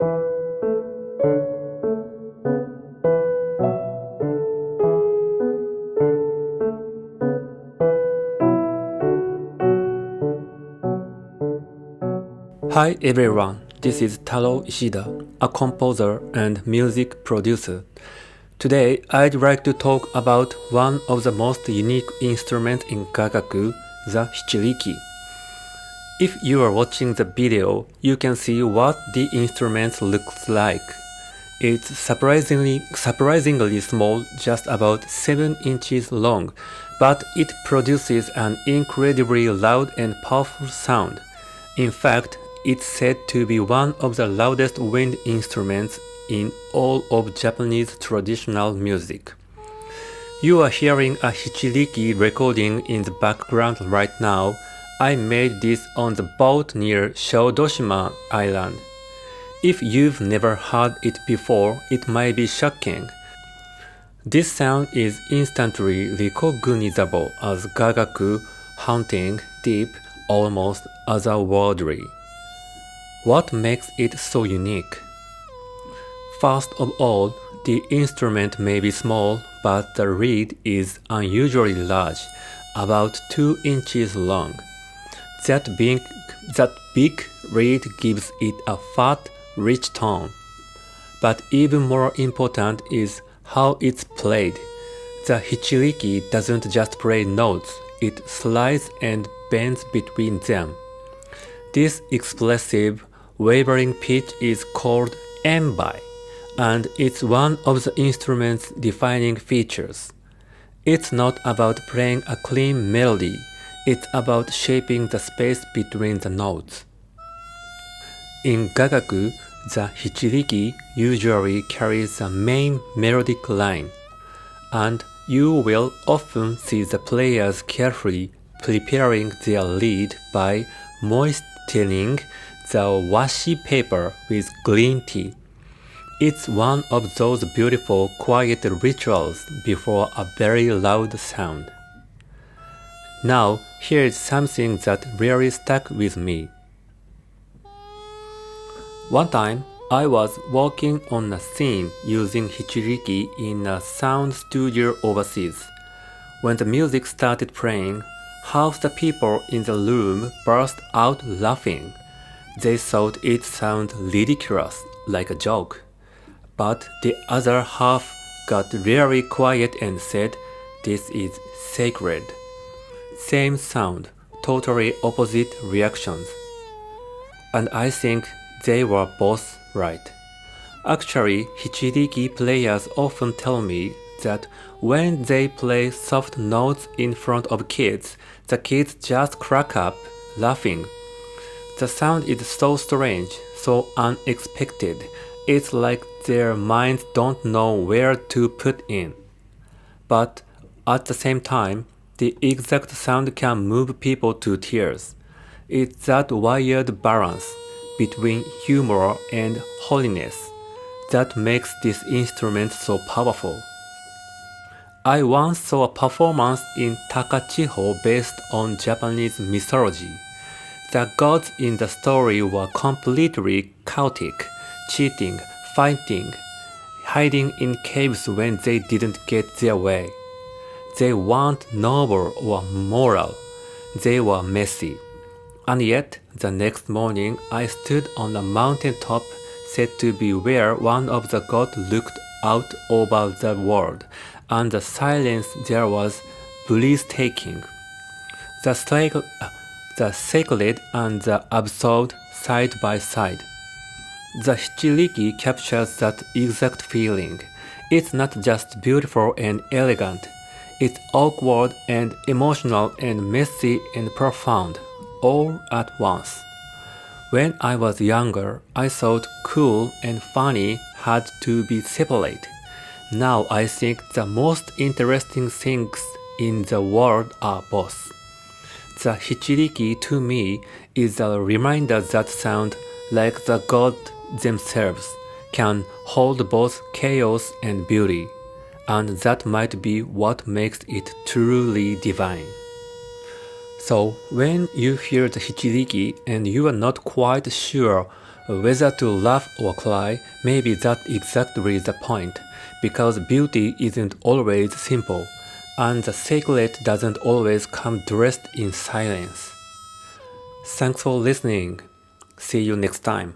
Hi everyone, this is Tarō Ishida, a composer and music producer. Today, I'd like to talk about one of the most unique instruments in Gagaku, the Hichiriki. If you are watching the video, you can see what the instrument looks like. It's surprisingly small, just about 7 inches long, but it produces an incredibly loud and powerful sound. In fact, it's said to be one of the loudest wind instruments in all of Japanese traditional music. You are hearing a Hichiriki recording in the background right now. I made this on the boat near Shoudoshima Island. If you've never heard it before, it might be shocking. This sound is instantly recognizable as Gagaku, haunting, deep, almost otherworldly. What makes it so unique? First of all, the instrument may be small, but the reed is unusually large, about 2 inches long. That big reed gives it a fat, rich tone. But even more important is how it's played. The Hichiriki doesn't just play notes, it slides and bends between them. This expressive, wavering pitch is called enbai, and it's one of the instrument's defining features. It's not about playing a clean melody, it's about shaping the space between the notes. In Gagaku, the Hichiriki usually carries the main melodic line, and you will often see the players carefully preparing their lead by moistening the washi paper with green tea. It's one of those beautiful, quiet rituals before a very loud sound. Now, here's something that really stuck with me. One time, I was working on a scene using Hichiriki in a sound studio overseas. When the music started playing, half the people in the room burst out laughing. They thought it sounded ridiculous, like a joke. But the other half got really quiet and said, "This is sacred." Same sound, totally opposite reactions. And I think they were both right. Actually, Hichiriki players often tell me that when they play soft notes in front of kids, the kids just crack up, laughing. The sound is so strange, so unexpected. It's like their minds don't know where to put in. But at the same time, the exact sound can move people to tears. It's that weird balance between humor and holiness that makes this instrument so powerful. I once saw a performance in Takachiho based on Japanese mythology. The gods in the story were completely chaotic, cheating, fighting, hiding in caves when they didn't get their way. They weren't noble or moral, they were messy. And yet, the next morning I stood on a mountain top said to be where one of the gods looked out over the world, and the silence there was breathtaking. The sacred and the absurd side by side. The Hichiriki captures that exact feeling. It's not just beautiful and elegant, it's awkward and emotional and messy and profound, all at once. When I was younger, I thought cool and funny had to be separate. Now I think the most interesting things in the world are both. The Hichiriki to me is a reminder that sound, like the gods themselves, can hold both chaos and beauty, and that might be what makes it truly divine. So when you hear the Hichiriki and you are not quite sure Whether to laugh or cry, maybe that's exactly the point, because beauty isn't always simple, and the sacred doesn't always come dressed in silence. Thanks for listening. See you next time.